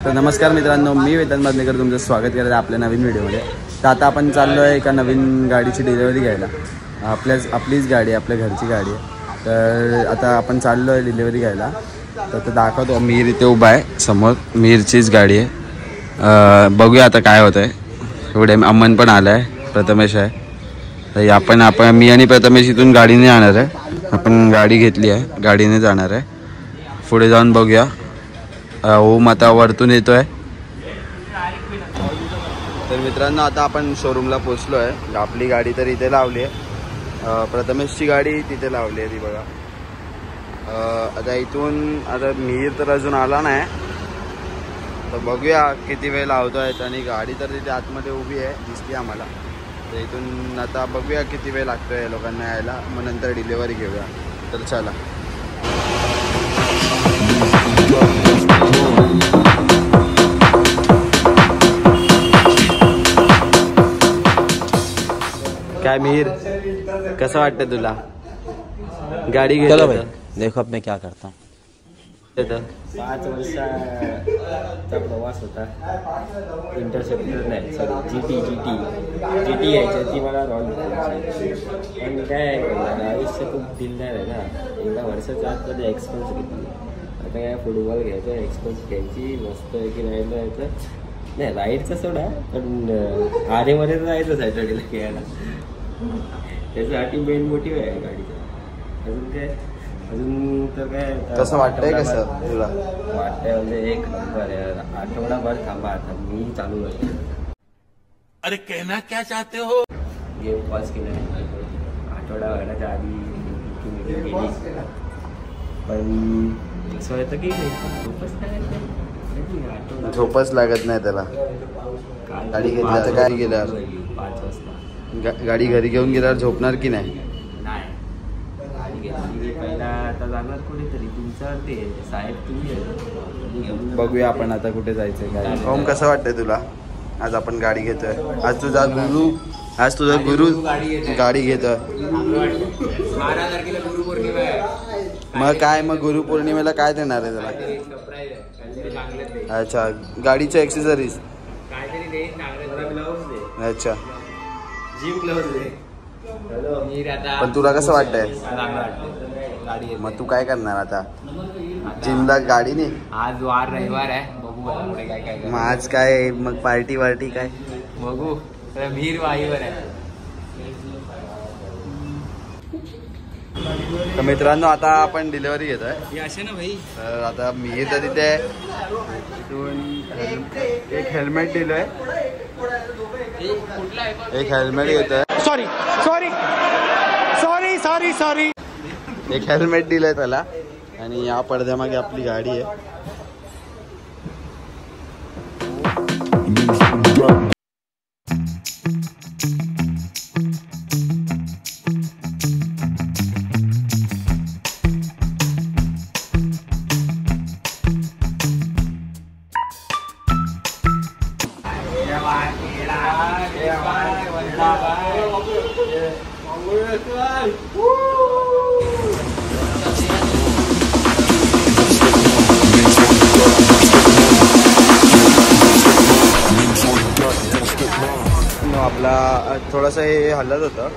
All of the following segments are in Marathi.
तर नमस्कार मित्रांनो, मी वेदांत बादनेकर तुमचं स्वागत करत आहे आपल्या नवीन व्हिडिओमध्ये। तर आता आपण चाललो आहे एका नवीन गाडीची डिलिव्हरी घ्यायला। आपलीच गाडी, आपल्या घरची गाडी आहे। तर आता आपण चाललो आहे डिलिव्हरी घ्यायला। तर दाखवतो, मीर इथे उभा आहे समोर, मीरचीच गाडी आहे। बघूया आता काय होतं आहे। एवढे अमन पण आला आहे, प्रथमेश आहे। तर आपण मी आणि प्रथमेश इथून गाडीने जाणार आहे। आपण गाडी घेतली आहे, गाडीने जाणार आहे। पुढे जाऊन बघूया। ओम आता वरतून येतोय। तर मित्रांनो, आता आपण शोरूमला पोचलो आहे। आपली गाडी तर इथे लावली आहे, प्रथमेशची गाडी तिथे लावली आहे ती बघा। आता इथून आता मीर तर अजून आला नाही, तर बघूया किती वेळ लावतोय। आणि गाडी तर तिथे आतमध्ये उभी आहे, दिसली आम्हाला। तर इथून आता बघूया किती वेळ लागतोय लोकांना यायला, मग नंतर डिलिव्हरी घेऊया। तर चला। काय मीर, कसं वाटतं तुला गाडी घेतली? चलो भाई, देखो अब मैं क्या करता हूँ। 5 वर्षाचा प्रवास होता। इंटरसेप्टर नाही, सॉरी जीटी यायची ती मला रॉंग करायची। पण काय आयुष्य खूप दिलदार आहे ना, एका वर्षाच्या आतमध्ये एक्सपेन्स घेतली। आता काय फुटबॉल घ्यायचं, एक्सपेन्स घ्यायची, मस्त आहे की राहायला यायचं नाही, राईडचं सोडा, पण आरेमध्ये जायचं सॅटर्डेला खेळायला। त्याच्यासाठी मेन मोटिव्ह आहे गाडीचा। अजून काय, अजून तर काय कसं वाटतंय? कसं तुला वाटतंय? म्हणजे एक नंबर आहे। आठवडाभर थांबा, आता मी चालू आहे। अरे कहना क्या चाहते हो? गेम पॉज केलं, आठवडाभराच्या आधी मीटिंग गेली, पण असं वाटतं की झोपच लागत नाही त्याला। गाडी घेतली, काय गेल्यावर 5 वाजता गाडी घरी घेऊन गेल्यावर झोपणार की नाही? गाडी घेतली पहिला, आता जाणार कुठेतरी तुमचं ते साहेब तुम्ही। बघूया आपण आता कुठे जायचंय काय। ओम, कसं वाटतंय तुला? आज आपण गाडी घेतोय, आज तुझा गुरु गाडी घेतोय। 12 तारखेला गुरुपौर्णिमा आहे। मग काय, मग गुरुपौर्णिमेला काय देणार आहे त्याला? अच्छा, गाडीच्या एक्सेसरीज काहीतरी दे, ग्लव्स दे। अच्छा, जिम ग्लव्स दे। पण तुला कसं वाटतंय? गाडी मग तू काय करणार आता जिमला गाडीने? आज वार रविवार आहे, बघू पुढे काय काय। मग आज काय, मग पार्टी काय बघू, मीर वाईवर आहे। तर मित्रांनो, आता आपण डिलिव्हरी घेतोय। ना भाई, तर आता मीर तर तिथे एक हेल्मेट दिलंय, एक हेल्मेट घेतोय। सॉरी एक हेल्मेट दिलंय त्याला, आणि या पडद्यामागे आपली गाडी आहे। आपला थोडंसं हे हलत होतं,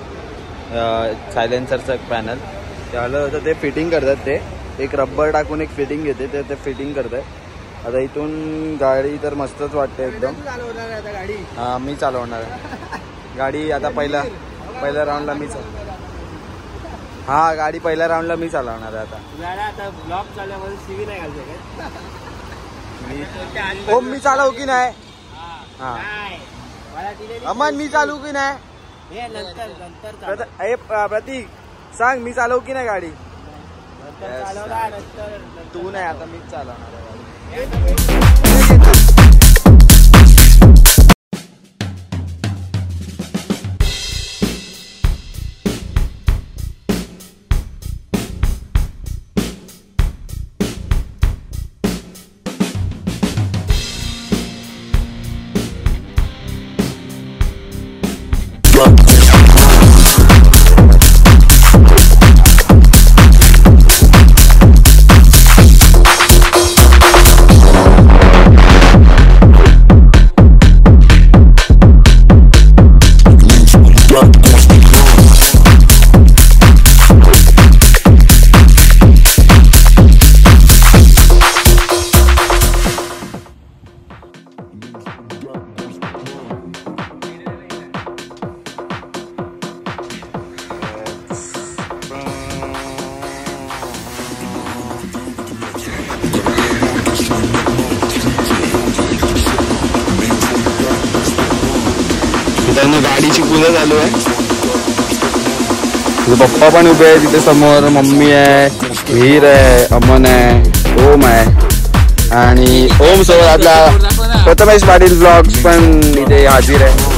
सायलेन्सरचं पॅनल ते हलत होतं, ते फिटिंग करतात। ते एक रब्बर टाकून एक फिटिंग घेते, ते फिटिंग करतात। आता इथून गाडी तर मस्तच वाटते एकदम। हां, मी चालवणार आहे गाडी आता। पहिल्या राऊंडला मी गाडी पहिल्या राऊंडला मी चालवणार आहे आता। ब्लॉक चालल्यामध्ये सीव्ही नाही घालते ओम, मी चालवू की नाही? हां, अमन मी चालवू की नाही? प्रतीक सांग, मी चालवू की नाही गाडी? तू नाही, आता मीच चालवणार आहे गाडी। त्यांना गाडीची पूजा चालू आहे. पप्पा पण उभे आहे तिथे समोर, मम्मी आहे, वीर आहे, अमन आहे, ओम आहे आणि ओम सोबत आपला प्रथमेश पाटील ब्लॉग्स पण इथे हाजीर आहे.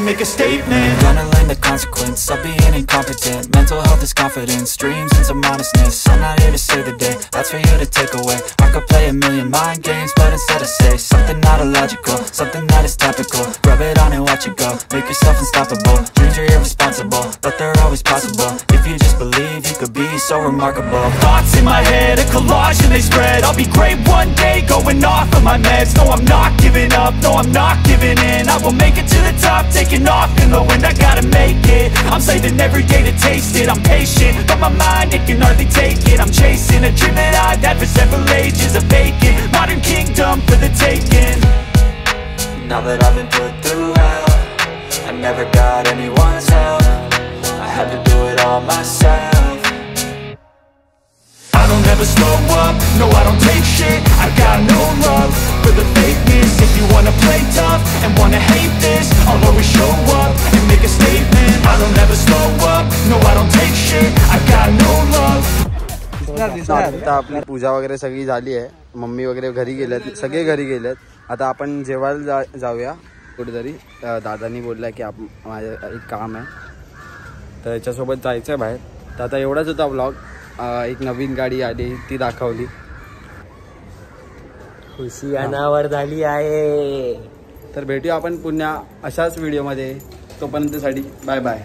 Make a statement. Gonna learn the consequence of being incompetent. Mental health is confidence, dreams and some honestness. I'm not here to save the day, that's for you to take away. I could play a million mind games, but instead I say something not illogical, something that is topical. Rub it on and watch it go, make yourself unstoppable. Dreams are irresponsible, but they're always possible. If you just believe, you could be so remarkable. Thoughts in my head, a collage and they spread. I'll be great one day, going off of my meds. No, I'm not giving up, no, I'm not giving in. I will make it to the top, taking off in the wind, I gotta make it. I'm saving every day to taste it. I'm patient, but my mind, it can hardly take it. I'm chasing a dream that I've had for several ages. A vacant, modern kingdom for the taking. Now that I've been put through hell, I never got anyone's help. I had to do it all myself. I don't ever slow up, no I don't take shit. I got no love for the fakeness. If you wanna play tough and wanna hate this, I'll always show up and make a statement. I don't ever slow up, no I don't take shit. I got no love. आता आपली पूजा वगैरे सगळी झाली आहे, मम्मी वगैरे घरी गेल्यात, सगळे घरी गेलेत. आता आपण जेवायला जाऊया कुठेतरी. दादानी बोलला की माझं एक काम आहे तर याच्यासोबत जायचं आहे बाहेर. तर आता एवढाच होता व्लॉग. एक नवीन गाडी आली ती दाखवली, खुशी अनावर झाली आहे. तर भेटूया आपण पुन्हा अशाच व्हिडिओमध्ये. तोपर्यंतसाठी बाय बाय.